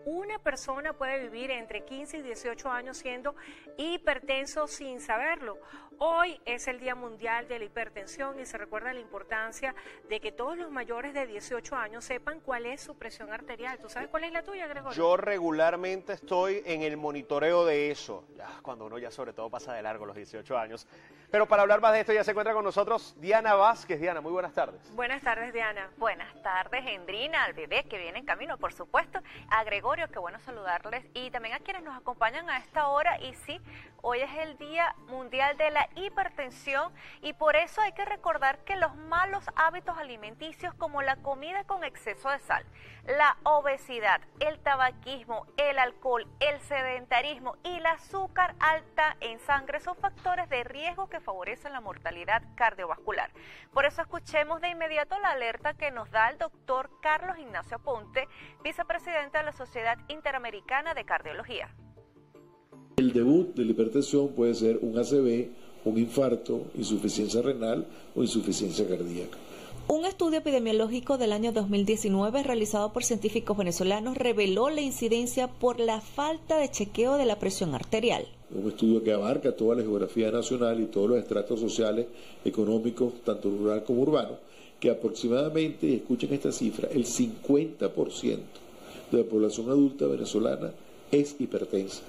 Una persona puede vivir entre 15 y 18 años siendo hipertenso sin saberlo. Hoy es el Día Mundial de la Hipertensión y se recuerda la importancia de que todos los mayores de 18 años sepan cuál es su presión arterial. ¿Tú sabes cuál es la tuya, Gregorio? Yo regularmente estoy en el monitoreo de eso, cuando uno ya sobre todo pasa de largo los 18 años. Pero para hablar más de esto ya se encuentra con nosotros Diana Vázquez. Diana, muy buenas tardes. Buenas tardes, Diana. Buenas tardes, Endrina, al bebé que viene en camino, por supuesto, a Gregorio, qué bueno saludarles, y también a quienes nos acompañan a esta hora. Y sí, hoy es el Día Mundial de la Hipertensión y por eso hay que recordar que los malos hábitos alimenticios como la comida con exceso de sal, la obesidad, el tabaquismo, el alcohol, el sedentarismo y el azúcar alta en sangre son factores de riesgo que favorecen la mortalidad cardiovascular. Por eso escuchemos de inmediato la alerta que nos da el doctor Carlos Ignacio Aponte, vicepresidente de la Sociedad Interamericana de Cardiología. El debut de la hipertensión puede ser un ACV, un infarto, insuficiencia renal o insuficiencia cardíaca. Un estudio epidemiológico del año 2019 realizado por científicos venezolanos reveló la incidencia por la falta de chequeo de la presión arterial. Un estudio que abarca toda la geografía nacional y todos los estratos sociales, económicos, tanto rural como urbano, que aproximadamente, y escuchen esta cifra, el 50% de la población adulta venezolana es hipertensa,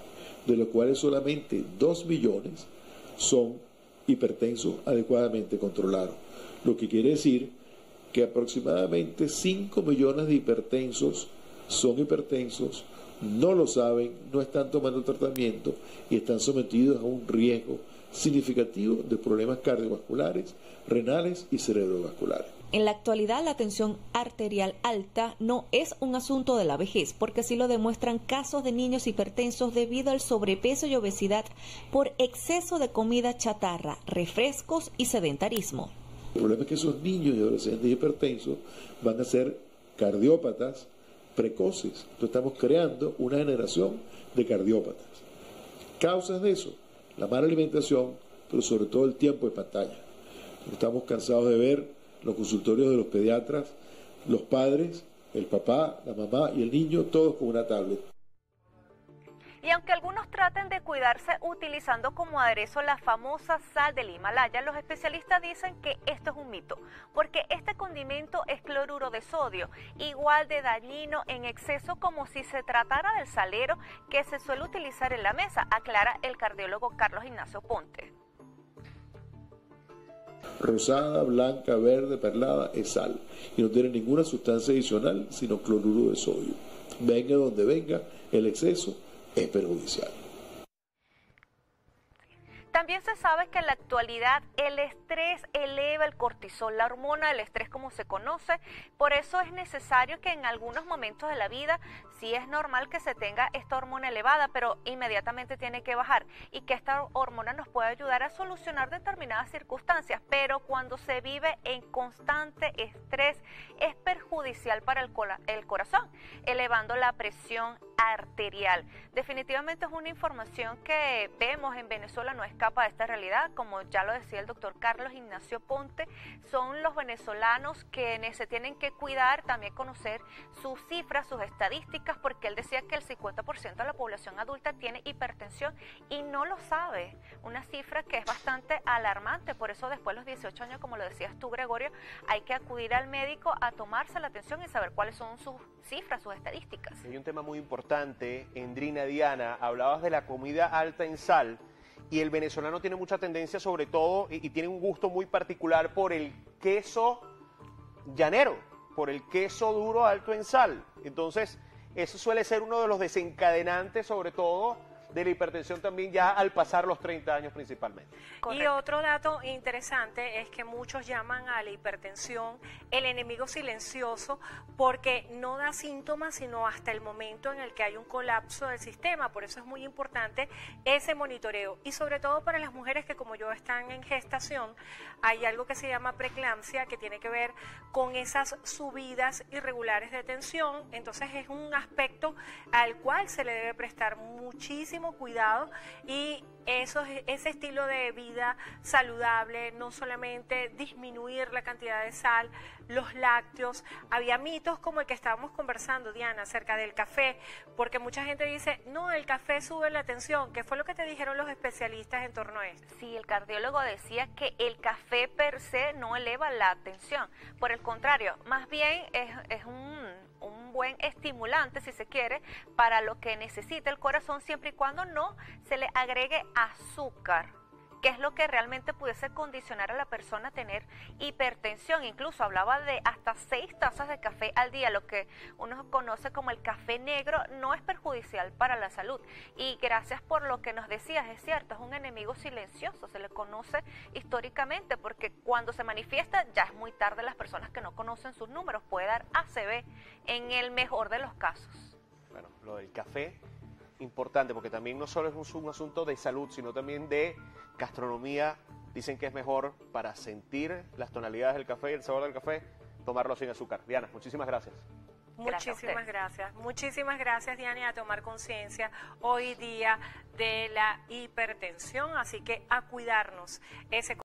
de los cuales solamente 2 millones son hipertensos adecuadamente controlados, lo que quiere decir que aproximadamente 5 millones de hipertensos son hipertensos, no lo saben, no están tomando tratamiento y están sometidos a un riesgo significativo de problemas cardiovasculares, renales y cerebrovasculares. En la actualidad, la tensión arterial alta no es un asunto de la vejez, porque así lo demuestran casos de niños hipertensos debido al sobrepeso y obesidad por exceso de comida chatarra, refrescos y sedentarismo. El problema es que esos niños y adolescentes hipertensos van a ser cardiópatas precoces. Entonces estamos creando una generación de cardiópatas. Causas de eso, la mala alimentación, pero sobre todo el tiempo de pantalla. Estamos cansados de ver los consultorios de los pediatras, los padres, el papá, la mamá y el niño, todos con una tablet. Y aunque algunos traten de cuidarse utilizando como aderezo la famosa sal del Himalaya, los especialistas dicen que esto es un mito, porque este condimento es cloruro de sodio, igual de dañino en exceso como si se tratara del salero que se suele utilizar en la mesa, aclara el cardiólogo Carlos Ignacio Aponte. Rosada, blanca, verde, perlada, es sal y no tiene ninguna sustancia adicional sino cloruro de sodio. Venga donde venga, el exceso es perjudicial. También se sabe que en la actualidad el estrés eleva el cortisol, la hormona del estrés como se conoce, por eso es necesario que en algunos momentos de la vida sí es normal que se tenga esta hormona elevada, pero inmediatamente tiene que bajar y que esta hormona nos puede ayudar a solucionar determinadas circunstancias, pero cuando se vive en constante estrés es perjudicial para el corazón, elevando la presión arterial. Definitivamente es una información que vemos en Venezuela, no escapa de esta realidad, como ya lo decía el doctor Carlos Ignacio Ponte, son los venezolanos quienes se tienen que cuidar, también conocer sus cifras, sus estadísticas, porque él decía que el 50% de la población adulta tiene hipertensión y no lo sabe, una cifra que es bastante alarmante, por eso después de los 18 años, como lo decías tú, Gregorio, hay que acudir al médico a tomarse la atención y saber cuáles son sus cifras, sus estadísticas. Hay un tema muy importante, Endrina, Diana, hablabas de la comida alta en sal y el venezolano tiene mucha tendencia sobre todo y tiene un gusto muy particular por el queso llanero, por el queso duro alto en sal. Entonces, eso suele ser uno de los desencadenantes sobre todo de la hipertensión también ya al pasar los 30 años principalmente. Correcto. Y otro dato interesante es que muchos llaman a la hipertensión el enemigo silencioso porque no da síntomas sino hasta el momento en el que hay un colapso del sistema, por eso es muy importante ese monitoreo y sobre todo para las mujeres que como yo están en gestación, hay algo que se llama preeclampsia que tiene que ver con esas subidas irregulares de tensión, entonces es un aspecto al cual se le debe prestar muchísima muchísimo cuidado y ese estilo de vida saludable, no solamente disminuir la cantidad de sal, los lácteos. Había mitos como el que estábamos conversando, Diana, acerca del café, porque mucha gente dice, no, el café sube la tensión. ¿Qué fue lo que te dijeron los especialistas en torno a esto? Sí, el cardiólogo decía que el café per se no eleva la tensión. Por el contrario, más bien es un buen estimulante, si se quiere, para lo que necesita el corazón, siempre y cuando no se le agregue azúcar, que es lo que realmente pudiese condicionar a la persona a tener hipertensión. Incluso hablaba de hasta 6 tazas de café al día, lo que uno conoce como el café negro, no es perjudicial para la salud. Y gracias por lo que nos decías, es cierto, es un enemigo silencioso, se le conoce históricamente, porque cuando se manifiesta ya es muy tarde. Las personas que no conocen sus números, puede dar ACV en el mejor de los casos. Bueno, lo del café, importante, porque también no solo es un asunto de salud, sino también de gastronomía. Dicen que es mejor para sentir las tonalidades del café y el sabor del café, tomarlo sin azúcar. Diana, muchísimas gracias. Muchísimas gracias. Muchísimas gracias, Diana, y a tomar conciencia hoy día de la hipertensión, así que a cuidarnos.